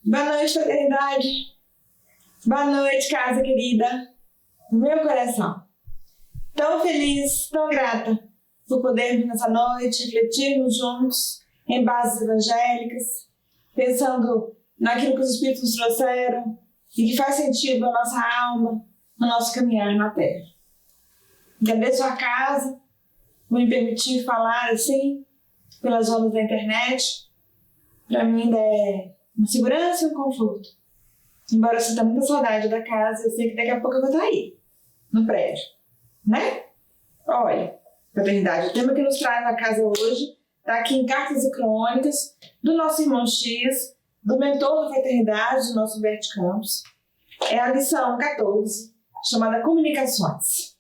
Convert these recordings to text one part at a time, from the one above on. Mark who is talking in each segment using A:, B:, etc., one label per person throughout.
A: Boa noite, fraternidade. Boa noite, casa querida. Do meu coração. Tão feliz, tão grata por podermos nessa noite refletirmos juntos em bases evangélicas, pensando naquilo que os Espíritos nos trouxeram e que faz sentido na nossa alma, no nosso caminhar na Terra. Agradeço a casa por me permitir falar assim, pelas ondas da internet. Para mim ainda é uma segurança e um conforto. Embora eu sinta muita saudade da casa, eu sei que daqui a pouco eu vou estar aí, no prédio, né? Olha, fraternidade, o tema que nos traz na casa hoje está aqui em Cartas e Crônicas, do nosso irmão X, do mentor da fraternidade, do nosso Humberto Campos. É a lição 14, chamada Comunicações.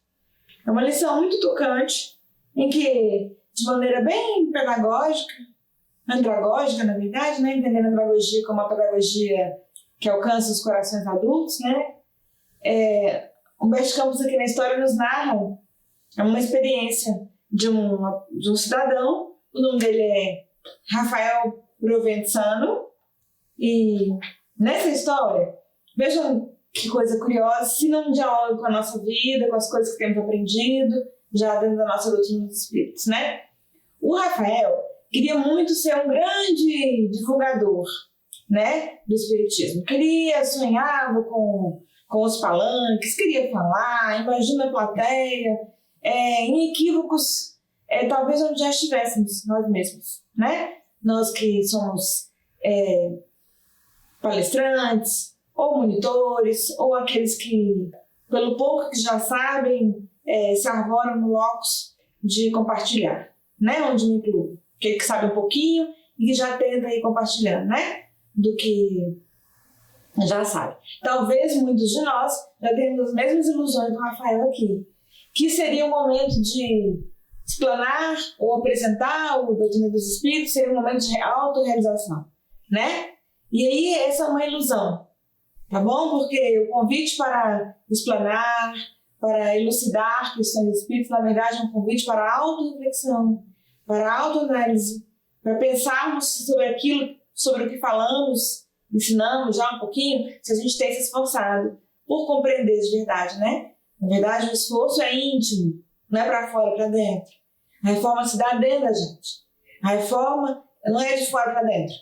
A: É uma lição muito tocante, em que, de maneira bem pedagógica, andragógica, na verdade, né? Entendendo a andragogia como uma pedagogia que alcança os corações adultos, né? Humberto Campos aqui na história nos narra uma experiência de um cidadão, o nome dele é Rafael Provenzano, e nessa história, vejam que coisa curiosa, se não dialoga com a nossa vida, com as coisas que temos aprendido, já dentro da nossa doutrina dos Espíritos, né? O Rafael queria muito ser um grande divulgador, né, do Espiritismo. Sonhava com os palanques, queria falar, imagina a plateia, em equívocos, talvez onde já estivéssemos nós mesmos, né? Nós que somos palestrantes, ou monitores, ou aqueles que, pelo pouco que já sabem, se arvoram no locus de compartilhar, né? Onde me incluo. Aquele que sabe um pouquinho e que já tenta ir compartilhando, né? Do que já sabe. Talvez muitos de nós já tenhamos as mesmas ilusões do Rafael aqui, que seria um momento de explanar ou apresentar o doutrina dos Espíritos, seria um momento de autorrealização, né? E aí essa é uma ilusão, tá bom? Porque o convite para explanar, para elucidar questões espíritas, na verdade é um convite para a autorreflexão, para a autoanálise, para pensarmos sobre aquilo, sobre o que falamos, ensinamos já um pouquinho, se a gente tem se esforçado por compreender de verdade, né? Na verdade, o esforço é íntimo, não é para fora, para dentro. A reforma se dá dentro da gente. A reforma não é de fora para dentro.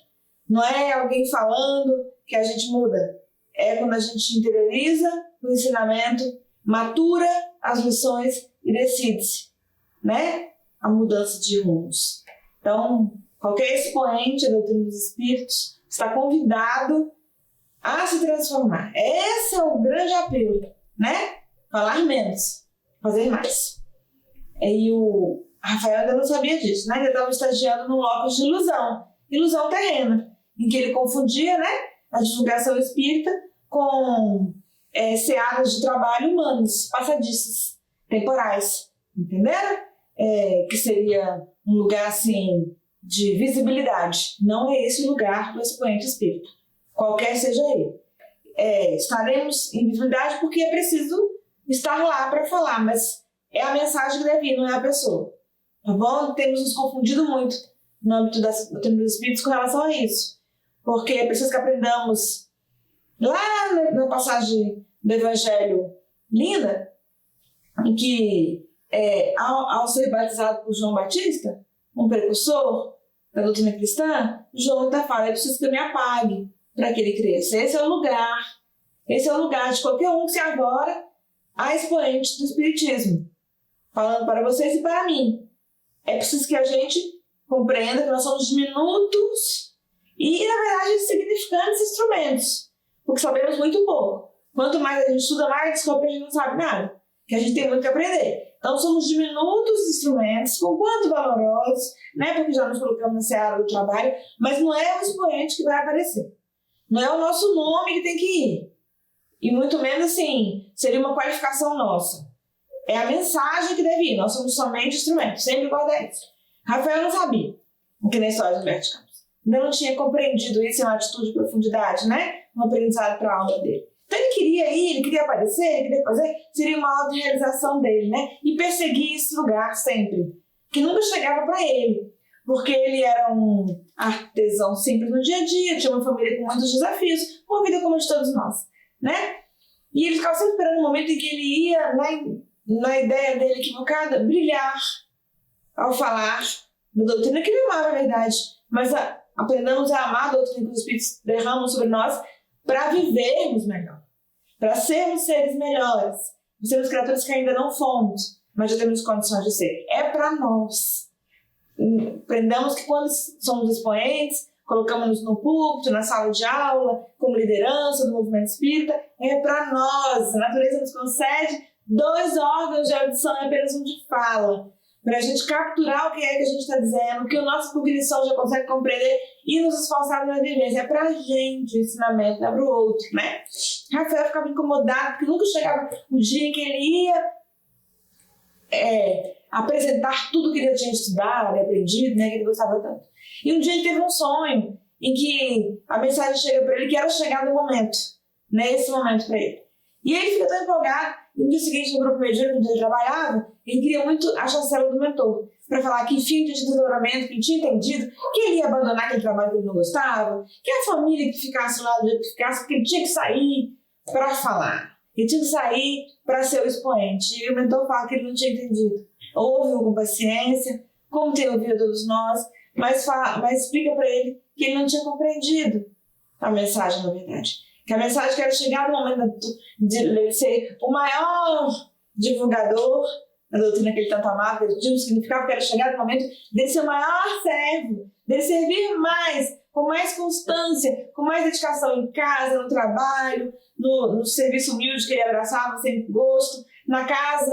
A: Não é alguém falando que a gente muda. É quando a gente interioriza o ensinamento, matura as lições e decide-se, né? A mudança de rumos. Então, qualquer expoente da doutrina dos Espíritos está convidado a se transformar. Esse é o grande apelo, né? Falar menos, fazer mais. E o Rafael ainda não sabia disso, né? Ele estava estagiando num locus de ilusão terrena, em que ele confundia, né, a divulgação espírita com searas de trabalho humanos, passadiças, temporais, entenderam? Que seria um lugar assim de visibilidade. Não é esse o lugar do expoente espírita, qualquer seja ele. Estaremos em visibilidade porque é preciso estar lá para falar, mas é a mensagem que deve ir, não é a pessoa, tá bom? Temos nos confundido muito no âmbito da doutrina dos Espíritos com relação a isso, porque é preciso que aprendamos lá na passagem do Evangelho linda, em que ao ser batizado por João Batista, um precursor da doutrina cristã, João está falando, é preciso que eu me apague para que ele cresça. Esse é o lugar de qualquer um que se arvora a expoente do Espiritismo, falando para vocês e para mim. É preciso que a gente compreenda que nós somos diminutos e, na verdade, insignificantes instrumentos, porque sabemos muito pouco. Quanto mais a gente estuda, mais descobre que a gente não sabe nada, que a gente tem muito que aprender. Então, somos diminutos instrumentos, com quanto valorosos, né? Porque já nos colocamos na seara do trabalho, mas não é o expoente que vai aparecer. Não é o nosso nome que tem que ir. E muito menos, assim, seria uma qualificação nossa. É a mensagem que deve ir. Nós somos somente instrumentos. Sempre guarda isso. Rafael não sabia, que na história do Humberto Campos. Ainda não tinha compreendido isso em uma atitude de profundidade, né? Um aprendizado para a alma dele. Então ele queria ir, ele queria aparecer, ele queria fazer, seria uma autorrealização dele, né? E perseguir esse lugar sempre, que nunca chegava para ele. porque ele era um artesão simples no dia a dia, tinha uma família com muitos desafios, uma vida como a de todos nós, né? E ele ficava sempre esperando o momento em que ele ia, na ideia dele equivocada, brilhar ao falar da doutrina que ele amava, a verdade, mas aprendamos a amar a doutrina que os Espíritos derramam sobre nós para vivermos melhor, para sermos seres melhores, sermos criaturas que ainda não fomos, mas já temos condições de ser. É para nós. Aprendamos que quando somos expoentes, colocamos-nos no púlpito, na sala de aula, como liderança do movimento espírita, é para nós. A natureza nos concede 2 órgãos de audição e apenas um de fala, para a gente capturar o que é que a gente está dizendo, o que o nosso cognição já consegue compreender e nos esforçar na vivência. É para a gente o ensinamento, não é para o outro, né? Rafael ficava incomodado, porque nunca chegava o dia em que ele ia apresentar tudo que ele já tinha estudado e aprendido, né, que ele gostava tanto. E um dia ele teve um sonho em que a mensagem chega para ele que era chegar no momento, nesse momento para ele. E ele fica tão empolgado, e no dia seguinte, no grupo mediúnico onde ele trabalhava, ele queria muito a chancela do mentor, para falar que enfim tinha tido doutoramento, que ele tinha entendido que ele ia abandonar aquele trabalho que ele não gostava, que a família que ficasse lá do jeito que ficasse, porque ele tinha que sair para falar. Ele tinha que sair para ser o expoente. E o mentor fala que ele não tinha entendido. Ouve-o com paciência, como tem ouvido todos nós, mas explica para ele que ele não tinha compreendido a mensagem, na verdade. Que a mensagem que era chegar no momento de ele ser o maior divulgador da doutrina que ele tanto amava, que tinha um significado que era chegar no momento dele ser o maior servo, dele servir mais, com mais constância, com mais dedicação em casa, no trabalho, no serviço humilde que ele abraçava sem gosto, na casa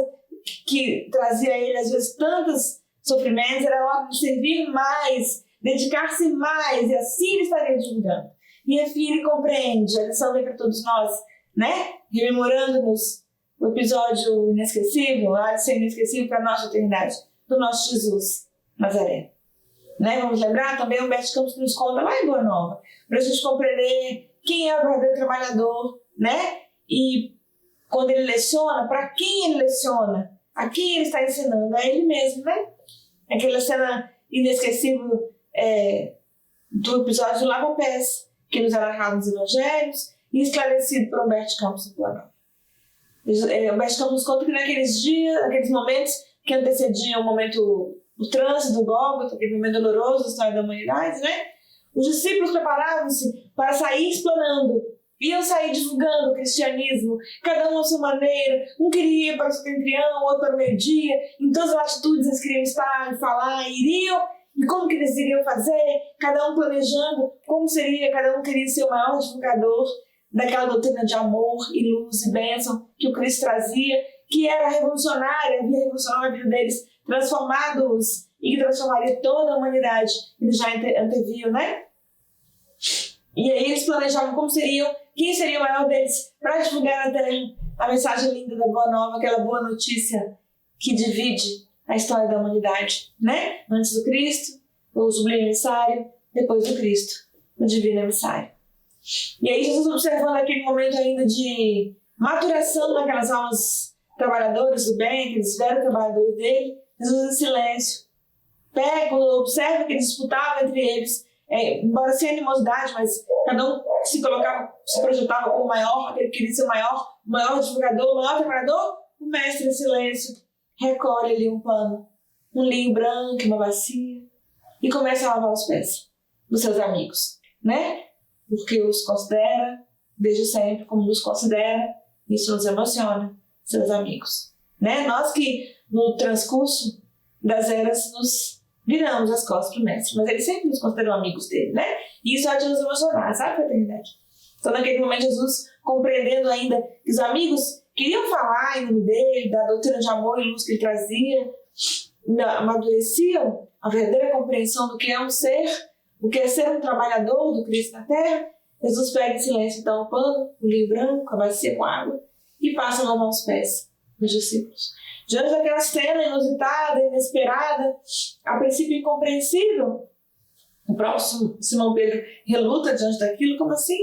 A: que trazia a ele às vezes tantos sofrimentos, era hora de servir mais, dedicar-se mais, e assim ele estaria divulgando. E enfim ele compreende, a lição vem para todos nós, né? Rememorando-nos o episódio inesquecível, há de ser inesquecível para a nossa eternidade, do nosso Jesus Nazaré. Né? Vamos lembrar também o Humberto Campos que nos conta lá em Boa Nova, para a gente compreender quem é o verdadeiro trabalhador, né? E quando ele leciona, para quem ele leciona, a quem ele está ensinando, a ele mesmo, né? Aquela cena inesquecível do episódio do Lava Pés, que nos é narrado nos Evangelhos e esclarecido por Humberto Campos em Boa Nova. Humberto Campos nos conta que naqueles dias, naqueles momentos que antecediam o trânsito do Gólgota, aquele momento doloroso da história da humanidade, né? Os discípulos preparavam-se para sair explanando, iam sair divulgando o cristianismo, cada um à sua maneira. Um queria ir para o setentrião, outro para o meio-dia, em todas as latitudes eles queriam estar e falar, iriam, e como que eles iriam fazer, cada um planejando como seria, cada um queria ser o maior divulgador daquela doutrina de amor e luz e bênção que o Cristo trazia, que era revolucionária, havia revolucionado a vida deles, transformados e que transformaria toda a humanidade. Eles já anteviam, né? E aí eles planejavam como seriam, quem seria o maior deles para divulgar na terra a mensagem linda da Boa Nova, aquela boa notícia que divide a história da humanidade, né? Antes do Cristo, o sublime emissário, depois do Cristo, o divino emissário. E aí Jesus, observando aquele momento ainda de maturação naquelas almas trabalhadoras do bem, aqueles velhos trabalhadores dele, Jesus em silêncio. Quando observa que eles disputavam entre eles, embora sem animosidade, mas cada um se projetava como o maior, aquele que queria ser o maior divulgador, o maior trabalhador, o mestre em silêncio recolhe ali um pano, um linho branco, uma bacia, e começa a lavar os pés dos seus amigos, né? Porque os considera, desde sempre, como nos considera, isso nos emociona, seus amigos, né? Nós que no transcurso das eras nos viramos as costas para o mestre, mas ele sempre nos considerou amigos dele, né? E isso há de nos emocionar, sabe, para a eternidade. Então, naquele momento, Jesus, compreendendo ainda que os amigos queriam falar em nome dele, da doutrina de amor e luz que ele trazia, amadureciam a verdadeira compreensão do que é um ser, o que é ser um trabalhador do Cristo na Terra. Jesus pega em silêncio, então, o pano, o linho branco, a bacia com água, e passa a lavar os pés dos discípulos. Diante daquela cena inusitada, inesperada, a princípio incompreensível, o próprio Simão Pedro reluta diante daquilo, como assim?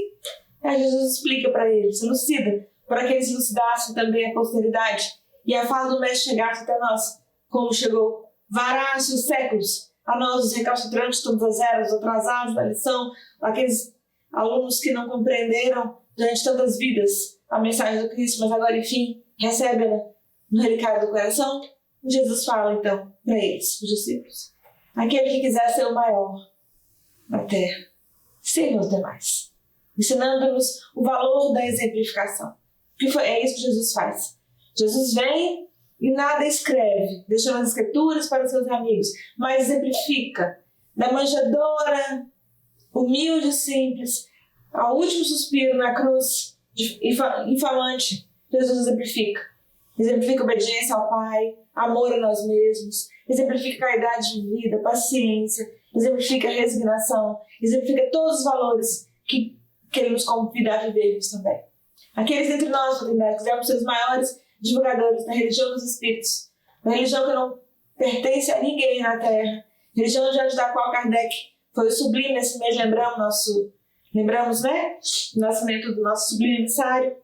A: Aí Jesus explica para eles, elucida, para que eles elucidassem também a posteridade. E a fala do Mestre chegasse até nós, como chegou, varasse os séculos, a nós, os recalcitrantes, todas as eras, atrasados da lição, aqueles alunos que não compreenderam durante tantas vidas a mensagem do Cristo, mas agora, enfim, recebem-la no relicário do coração. Jesus fala, então, para eles, os discípulos: aquele que quiser ser o maior na terra, sirva os demais, ensinando-nos o valor da exemplificação. Porque é isso que Jesus faz. Jesus vem e nada escreve, deixando as escrituras para os seus amigos, mas exemplifica, da manjedoura, humilde e simples, ao último suspiro na cruz infamante. Jesus exemplifica. Exemplifica obediência ao Pai, amor a nós mesmos, exemplifica caridade de vida, paciência, exemplifica resignação, exemplifica todos os valores que Ele nos convida a vivermos também. Aqueles entre nós, fraternidade, quisermos ser os maiores divulgadores da religião dos Espíritos, da religião que não pertence a ninguém na Terra, religião diante da qual Kardec foi o sublime nesse mês, lembramos, né? O nascimento do nosso sublime emissário,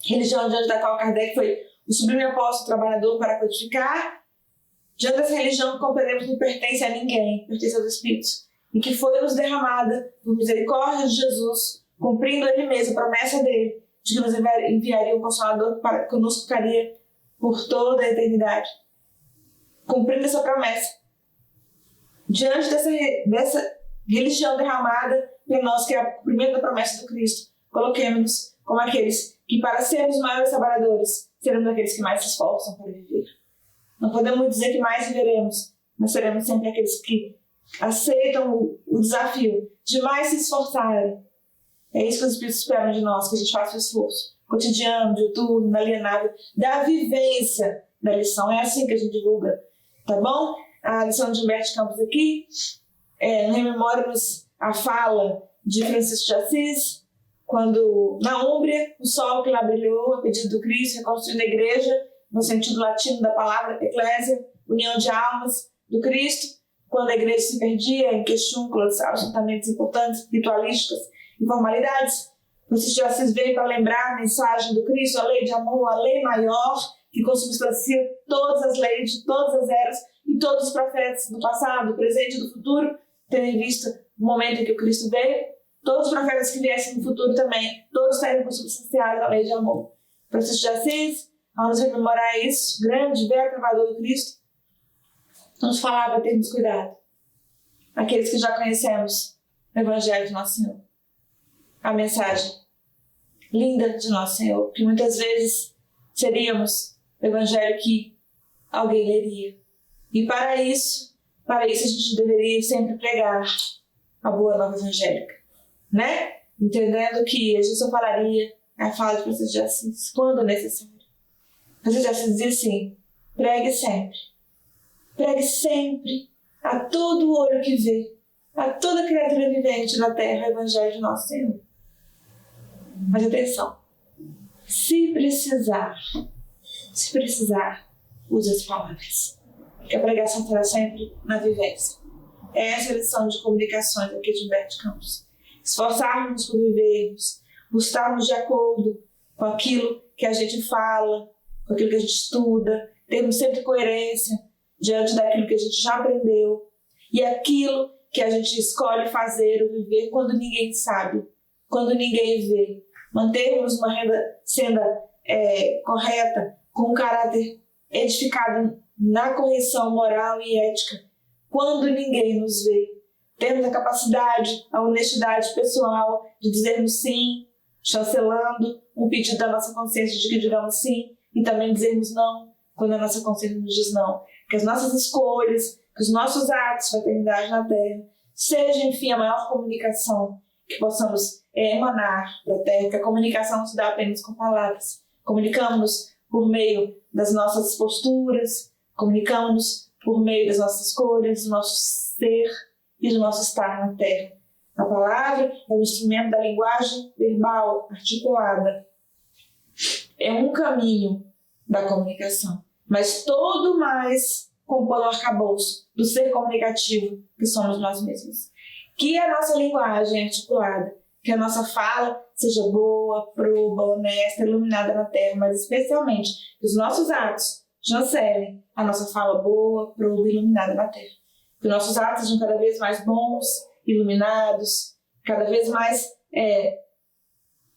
A: religião diante da qual Kardec foi o sublime apóstolo trabalhador para codificar. Diante dessa religião que compreendemos que não pertence a ninguém, pertence aos Espíritos, e que foi nos derramada por misericórdia de Jesus, cumprindo Ele mesmo a promessa dele, de que nos enviaria um Consolador para que conosco ficaria por toda a eternidade. Cumprindo essa promessa. Diante dessa religião derramada para nós, que é o cumprimento da promessa do Cristo, coloquemos-nos como aqueles que, para sermos maiores trabalhadores, seremos aqueles que mais se esforçam para viver. Não podemos dizer que mais viveremos, mas seremos sempre aqueles que aceitam o desafio de mais se esforçarem. É isso que os Espíritos esperam de nós, que a gente faça o esforço cotidiano, diuturno, inalienável, da vivência da lição. É assim que a gente divulga, tá bom? A lição de Humberto de Campos aqui rememora-nos a fala de Francisco de Assis, quando na Úmbria, o sol que lá brilhou a pedido do Cristo, reconstruindo a igreja, no sentido latino da palavra eclésia, união de almas do Cristo, quando a igreja se perdia em questúnculas absolutamente importantes, ritualísticas e formalidades. Francisco de Assis veio para lembrar a mensagem do Cristo, a lei de amor, a lei maior, que consubstancia todas as leis de todas as eras e todos os profetas do passado, do presente e do futuro, tendo em vista o momento em que o Cristo veio. Todos os profetas que viessem no futuro também, todos estariam consubstanciados à lei de amor. Francisco de Assis, ao nos rememorar isso, grande, velho provador do Cristo, nos falava para termos cuidado. Aqueles que já conhecemos o Evangelho de Nosso Senhor. A mensagem linda de Nosso Senhor, que muitas vezes seríamos o Evangelho que alguém leria. E para isso a gente deveria sempre pregar a boa nova evangélica, né? Entendendo que a gente só falaria a fala de Francisco de Assis quando necessário. Francisco de Assis dizia assim: pregue sempre a todo olho que vê, a toda criatura vivente na terra, o Evangelho de Nosso Senhor. Mas atenção, se precisar, use as palavras, porque a pregação será sempre na vivência. Essa é a lição de comunicações aqui de Humberto de Campos. Esforçarmos por vivermos, buscarmos de acordo com aquilo que a gente fala, com aquilo que a gente estuda, termos sempre coerência diante daquilo que a gente já aprendeu e aquilo que a gente escolhe fazer ou viver quando ninguém sabe, quando ninguém vê. Mantermos uma senda correta, com um caráter edificado na correção moral e ética, quando ninguém nos vê. Termos a capacidade, a honestidade pessoal de dizermos sim, chancelando um pedido da nossa consciência de que digamos sim, e também dizermos não quando a nossa consciência nos diz não. Que as nossas escolhas, que os nossos atos, fraternidade na Terra, seja, enfim, a maior comunicação que possamos emanar da Terra, que a comunicação não se dá apenas com palavras. Comunicamos-nos por meio das nossas posturas, comunicamos-nos por meio das nossas escolhas, do nosso ser e do nosso estar na Terra. A palavra é o instrumento da linguagem verbal, articulada. É um caminho da comunicação, mas todo mais compõe o arcabouço do ser comunicativo que somos nós mesmos. Que a nossa linguagem é articulada, que a nossa fala seja boa, proba, honesta, iluminada na Terra, mas especialmente que os nossos atos chancelem a nossa fala boa, proba, iluminada na Terra. Que nossos atos sejam cada vez mais bons, iluminados, cada vez mais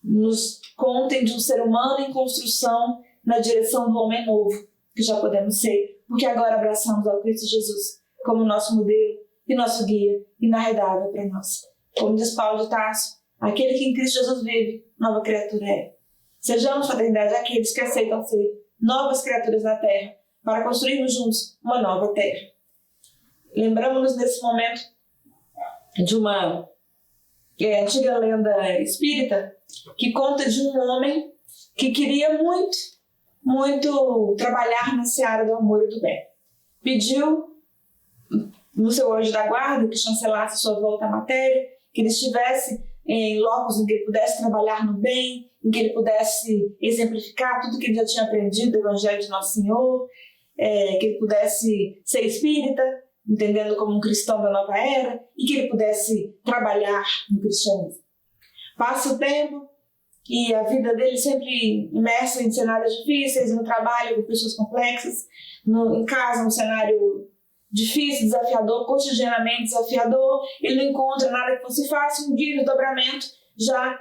A: nos contem de um ser humano em construção na direção do homem novo, que já podemos ser, porque agora abraçamos ao Cristo Jesus como nosso modelo e nosso guia inarredável para nós. Como diz Paulo de Tarso, aquele que em Cristo Jesus vive, nova criatura é. Sejamos, fraternidade, aqueles que aceitam ser novas criaturas na terra, para construirmos juntos uma nova terra. Lembramos-nos nesse momento de uma antiga lenda espírita que conta de um homem que queria muito trabalhar na seara do amor e do bem. Pediu no seu anjo da guarda que chancelasse sua volta à matéria, que ele estivesse em locos em que ele pudesse trabalhar no bem, em que ele pudesse exemplificar tudo que ele já tinha aprendido do Evangelho de Nosso Senhor, que ele pudesse ser espírita, entendendo como um cristão da nova era, e que ele pudesse trabalhar no cristianismo. Passa o tempo e a vida dele sempre imersa em cenários difíceis, no trabalho com pessoas complexas, em casa, um cenário difícil, desafiador, cotidianamente desafiador. Ele não encontra nada que fosse fácil. Um dia, no desdobramento, já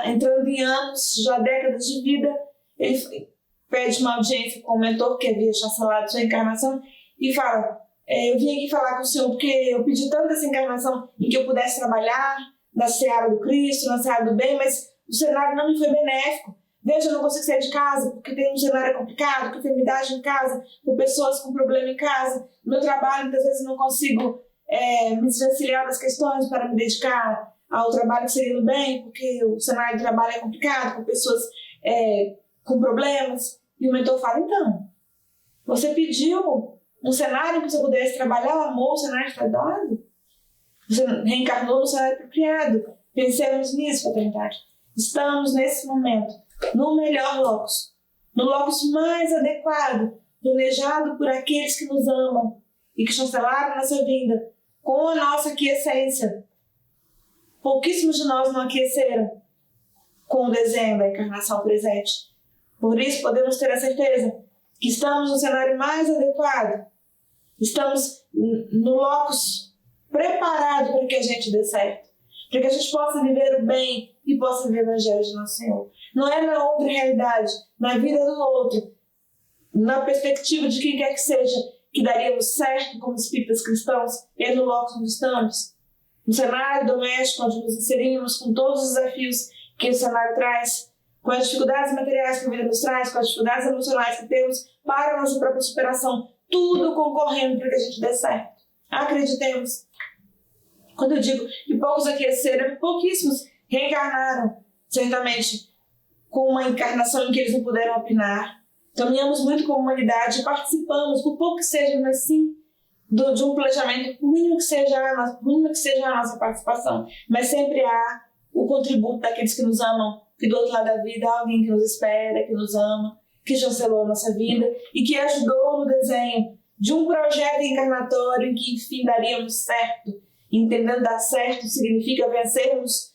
A: entrando em anos, já décadas de vida, ele pede uma audiência com o mentor que havia chancelado sua encarnação e fala: eu vim aqui falar com o senhor porque eu pedi tanto essa encarnação em que eu pudesse trabalhar na seara do Cristo, na seara do bem, mas o cenário não me foi benéfico. Veja, eu não consigo sair de casa porque tem um cenário complicado, com enfermidade em casa, com pessoas com problema em casa. No meu trabalho, muitas vezes, não consigo me desvencilhar das questões para me dedicar ao trabalho que seria do bem, porque o cenário de trabalho é complicado, com pessoas com problemas. E o mentor fala: então, você pediu um cenário que você pudesse trabalhar, o amor, o cenário está dado. Você reencarnou no cenário apropriado. Pensemos nisso, fraternidade. Estamos, nesse momento, no melhor locus, no locus mais adequado, planejado por aqueles que nos amam e que chancelaram nossa vinda com a nossa aquiescência. Pouquíssimos de nós não aqueceram com o desenho da encarnação presente. Por isso, podemos ter a certeza que estamos no cenário mais adequado. Estamos no locus preparado para que a gente dê certo, para que a gente possa viver o bem e possa viver o Evangelho de Nosso Senhor. Não é na outra realidade, na vida do outro, na perspectiva de quem quer que seja, que daríamos certo como espíritas cristãos, é no locus onde estamos. No cenário doméstico onde nos inserimos, com todos os desafios que o cenário traz, com as dificuldades materiais que a vida nos traz, com as dificuldades emocionais que temos para a nossa própria superação, tudo concorrendo para que a gente dê certo. Acreditemos. Quando eu digo que poucos aqueceram, pouquíssimos reencarnaram, certamente, com uma encarnação em que eles não puderam opinar. Caminhamos muito como humanidade e participamos, por pouco que seja, mas sim, de um planejamento, por mínimo que seja a nossa participação. Mas sempre há o contributo daqueles que nos amam, que do outro lado da vida há alguém que nos espera, que nos ama, que chancelou a nossa vida e que ajudou no desenho de um projeto encarnatório em que, enfim, daríamos certo. Entendendo dar certo significa vencermos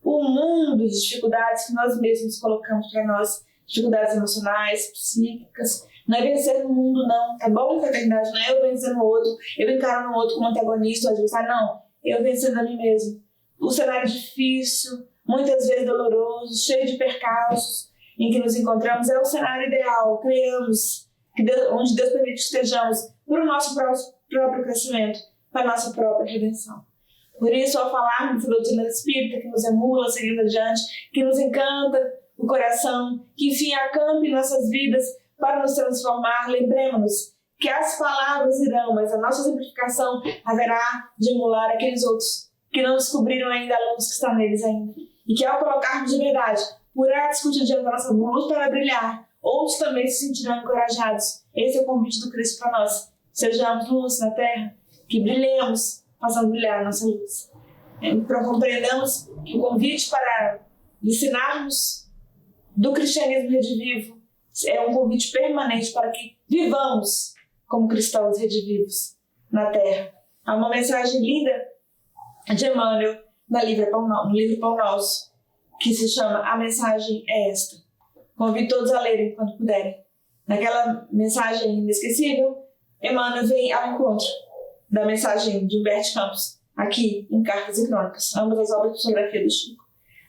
A: o mundo de dificuldades que nós mesmos colocamos para nós, dificuldades emocionais, psíquicas. Não é vencer no mundo, não, tá bom, fraternidade? Não é eu vencer no outro, eu encaro no outro como antagonista ou adversário, não. Eu vencendo a mim mesmo. O cenário difícil, muitas vezes doloroso, cheio de percalços, em que nos encontramos, é o cenário ideal, criamos, onde Deus permite que estejamos para o nosso próprio crescimento, para a nossa própria redenção. Por isso, ao falarmos da doutrina espírita, que nos emula, seguindo adiante, que nos encanta o coração, que enfim acampe nossas vidas para nos transformar, lembremos-nos que as palavras irão, mas a nossa exemplificação haverá de emular aqueles outros que não descobriram ainda a luz que está neles ainda. E que ao colocarmos de verdade por atos cotidianos da nossa luz para brilhar, outros também se sentirão encorajados. Esse é o convite do Cristo para nós. Sejamos luz na terra, que brilhemos, façamos brilhar a nossa luz. Compreendamos que o convite para ensinarmos do cristianismo redivivo é um convite permanente para que vivamos como cristãos redivivos na terra. Há uma mensagem linda de Emmanuel no livro Pão Nosso, que se chama A Mensagem é Esta. Convido todos a lerem quando puderem. Naquela mensagem inesquecível, Emmanuel vem ao encontro da mensagem de Humberto Campos, aqui em Cartas e Crônicas, ambas as obras de psicografia do Chico.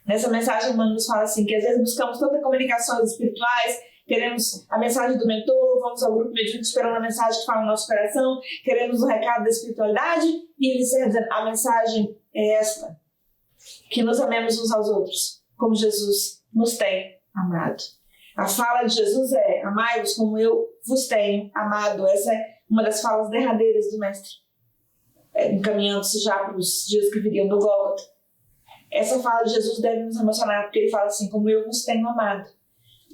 A: Nessa mensagem, Emmanuel nos fala assim, que às vezes buscamos tantas comunicações espirituais, queremos a mensagem do mentor, vamos ao grupo mediúnico esperando a mensagem que fala no nosso coração, queremos o recado da espiritualidade, e ele encerra dizendo, a mensagem é esta, que nos amemos uns aos outros, como Jesus nos tem amado. A fala de Jesus é, amai-vos como eu vos tenho amado. Essa é uma das falas derradeiras do Mestre, encaminhando-se já para os dias que viriam do Gólgota. Essa fala de Jesus deve nos emocionar, porque ele fala assim, como eu vos tenho amado.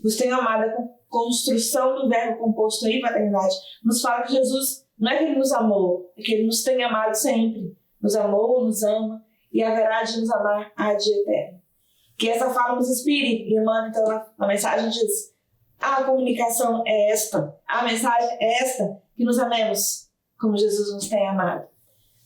A: Vos tenho amado, a construção do verbo composto aí, paternidade, nos fala que Jesus, não é que ele nos amou, é que ele nos tem amado sempre. Nos amou, nos ama, e haverá de nos amar a dia eterno. Que essa fala nos inspire. E Emmanuel, então, na mensagem diz, a comunicação é esta, a mensagem é esta, que nos amemos como Jesus nos tem amado.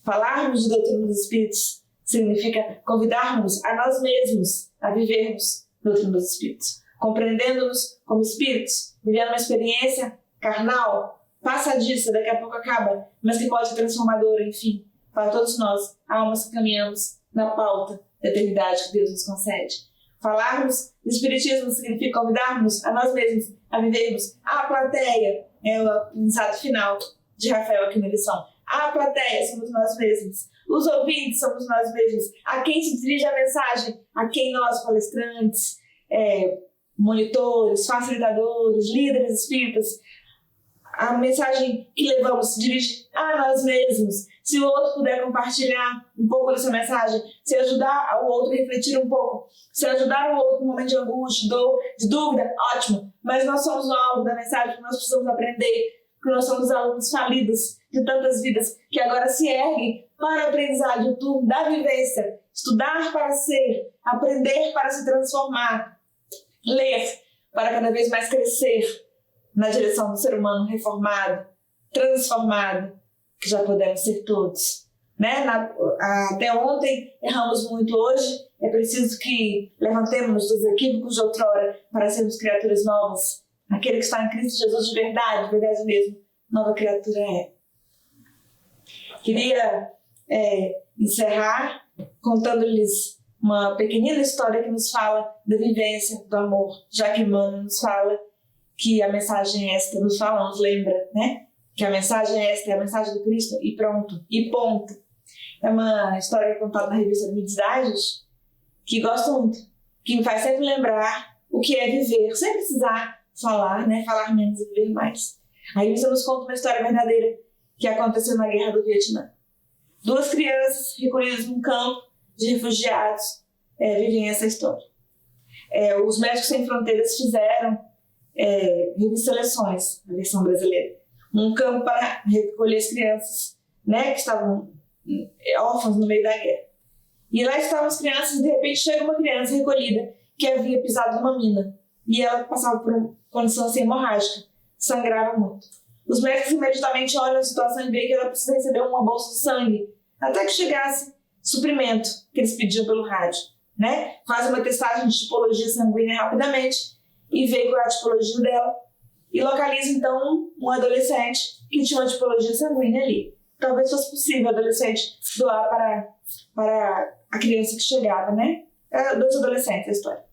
A: Falarmos de doutrina dos Espíritos significa convidarmos a nós mesmos a vivermos doutrina dos Espíritos, compreendendo-nos como espíritos, vivendo uma experiência carnal, passadiça, daqui a pouco acaba, mas que pode ser transformadora, enfim, para todos nós, almas que caminhamos na pauta da eternidade que Deus nos concede. Falarmos do Espiritismo significa convidarmos a nós mesmos a vivermos a plateia, é o aprendizado final de Rafael aqui na lição. A plateia somos nós mesmos, os ouvintes somos nós mesmos, a quem se dirige a mensagem, a quem nós, palestrantes, monitores, facilitadores, líderes espíritas, a mensagem que levamos se dirige a nós mesmos. Se o outro puder compartilhar um pouco dessa mensagem, se ajudar o outro a refletir um pouco, se ajudar o outro no momento de angústia, de dúvida, ótimo. Mas nós somos o alvo da mensagem que nós precisamos aprender, porque nós somos alunos falidos de tantas vidas que agora se erguem para o aprendizado, o turno da vivência, estudar para ser, aprender para se transformar, ler para cada vez mais crescer na direção do ser humano reformado, transformado, que já podemos ser todos. Né? Até ontem erramos muito, hoje é preciso que levantemos dos equívocos de outrora para sermos criaturas novas. Aquele que está em Cristo Jesus de verdade mesmo, nova criatura é. Queria encerrar contando-lhes uma pequenina história que nos fala da vivência do amor, já que Emmanuel nos fala que a mensagem é esta, nos lembra, né? Que a mensagem é esta, é a mensagem do Cristo, e pronto, e ponto. É uma história contada na revista Mides, que gosto muito, que me faz sempre lembrar o que é viver, sem precisar falar, né? Falar menos e viver mais. A revista nos conta uma história verdadeira que aconteceu na Guerra do Vietnã. 2 crianças recolhidas num campo de refugiados vivem essa história. Os Médicos Sem Fronteiras fizeram seleções, na versão brasileira, um campo para recolher as crianças, né, que estavam órfãos no meio da guerra. E lá estavam as crianças e de repente chega uma criança recolhida que havia pisado numa mina e ela passava por uma condição assim, hemorrágica, sangrava muito. Os médicos imediatamente olham a situação e veem que ela precisa receber uma bolsa de sangue até que chegasse suprimento que eles pediam pelo rádio, né? Faz uma testagem de tipologia sanguínea rapidamente e vê qual é a tipologia dela e localiza então um adolescente que tinha uma tipologia sanguínea ali. Talvez fosse possível o adolescente doar para a criança que chegava, né? 2 adolescentes a história.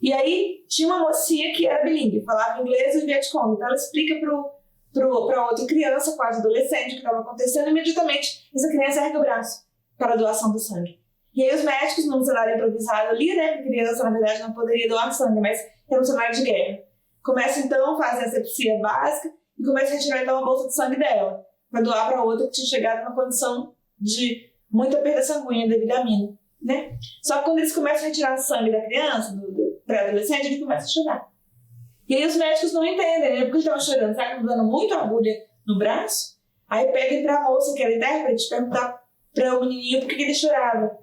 A: E aí tinha uma mocinha que era bilíngue, falava inglês e vietcong, então ela explica para outra criança, quase adolescente, o que estava acontecendo, e imediatamente essa criança ergue o braço para a doação do sangue. E aí os médicos, num cenário improvisado ali, né, a criança na verdade não poderia doar sangue, mas era um cenário de guerra. Começa então a fazer a asepsia básica e começa a retirar então a bolsa de sangue dela, para doar para outra que tinha chegado numa condição de muita perda sanguínea devido à mina, né? Só que quando eles começam a retirar sangue da criança, do pré-adolescente, ele começa a chorar. E aí os médicos não entendem, né? Porque ele estava chorando, será que estava dando muita agulha no braço? Aí pedem para a moça, que era intérprete, perguntar para o menininho por que ele chorava.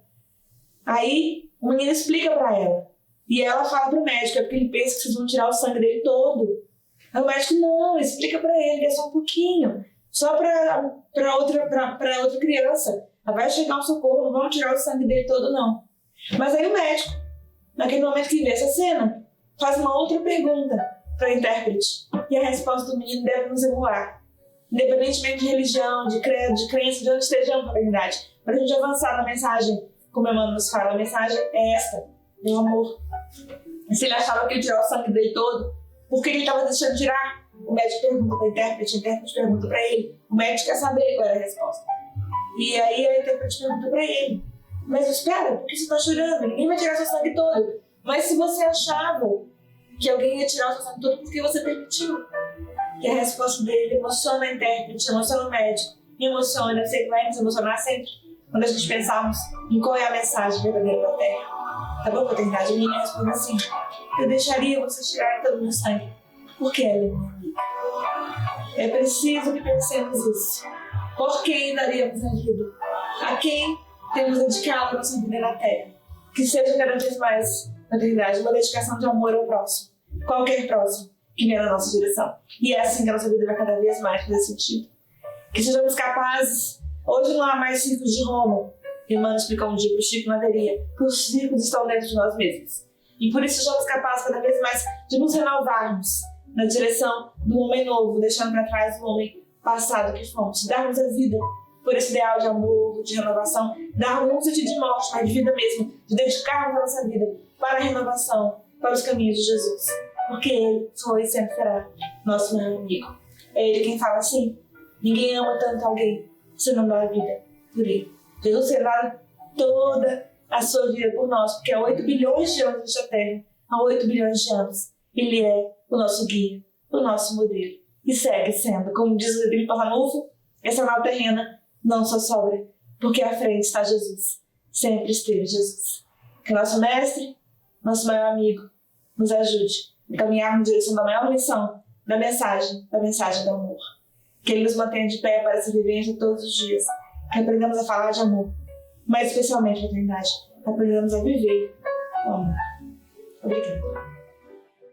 A: Aí o menino explica para ela. E ela fala para o médico, é porque ele pensa que vocês vão tirar o sangue dele todo. Aí o médico, não, explica para ele, que é só um pouquinho. Só para outra criança. Aí vai chegar um socorro, não vão tirar o sangue dele todo, não. Mas aí o médico, naquele momento que vê essa cena, faz uma outra pergunta para a intérprete. E a resposta do menino deve nos evoar. independentemente de religião, de credo, de crença, de onde estejamos, fraternidade. Para a gente avançar na mensagem, como Emmanuel nos fala, a mensagem é esta, é o amor. E se ele achava que ia tirar o sangue dele todo, por que ele estava deixando tirar? O médico pergunta para o intérprete pergunta para ele, o médico quer saber qual era a resposta. E aí a intérprete pergunta para ele, mas espera, por que você está chorando? Ninguém vai tirar seu sangue todo. Mas se você achava que alguém ia tirar o seu sangue todo, por que você permitiu? Que a resposta dele emociona a intérprete, emociona o médico, me emociona, eu sei que vai nos emocionar sempre quando a gente pensarmos em qual é a mensagem verdadeira da Terra. Tá bom, fraternidade? A menina responde assim, eu deixaria você tirar todo o meu sangue, porque ela é minha amiga. É preciso que pensemos isso. Por quem daríamos a vida? A quem temos dedicado a nossa vida na Terra? Que seja cada vez mais, fraternidade, uma dedicação de amor ao próximo, qualquer próximo que venha na nossa direção. E é assim que a nossa vida vai cada vez mais fazer sentido. Que sejamos capazes. Hoje não há mais circos de Roma. Emmanuel explicou um dia para o Chico, não haveria. Os circos estão dentro de nós mesmos. E por isso sejamos capazes cada vez mais de nos renovarmos na direção do homem novo, deixando para trás o homem passado que fomos. De darmos a vida por esse ideal de amor, de renovação, darmos um sentido de morte, mas de vida mesmo, de dedicarmos a nossa vida para a renovação, para os caminhos de Jesus. Porque Ele foi e sempre será nosso maior amigo. É Ele quem fala assim, ninguém ama tanto alguém se não dá a vida por Ele. Jesus será toda a sua vida por nós, porque há 8 bilhões de anos nesta Terra, há 8 bilhões de anos, Ele é o nosso guia, o nosso modelo. E segue sendo, como diz o Livro Passanufo, essa nau terrena não só sobra, porque à frente está Jesus. Sempre esteve Jesus. Que nosso mestre, nosso maior amigo, nos ajude a caminhar na direção da maior missão, da mensagem do amor. Que Ele nos mantenha de pé para essa vivência todos os dias. Que aprendamos a falar de amor, mas especialmente, fraternidade, aprendamos a viver o amor. Obrigada.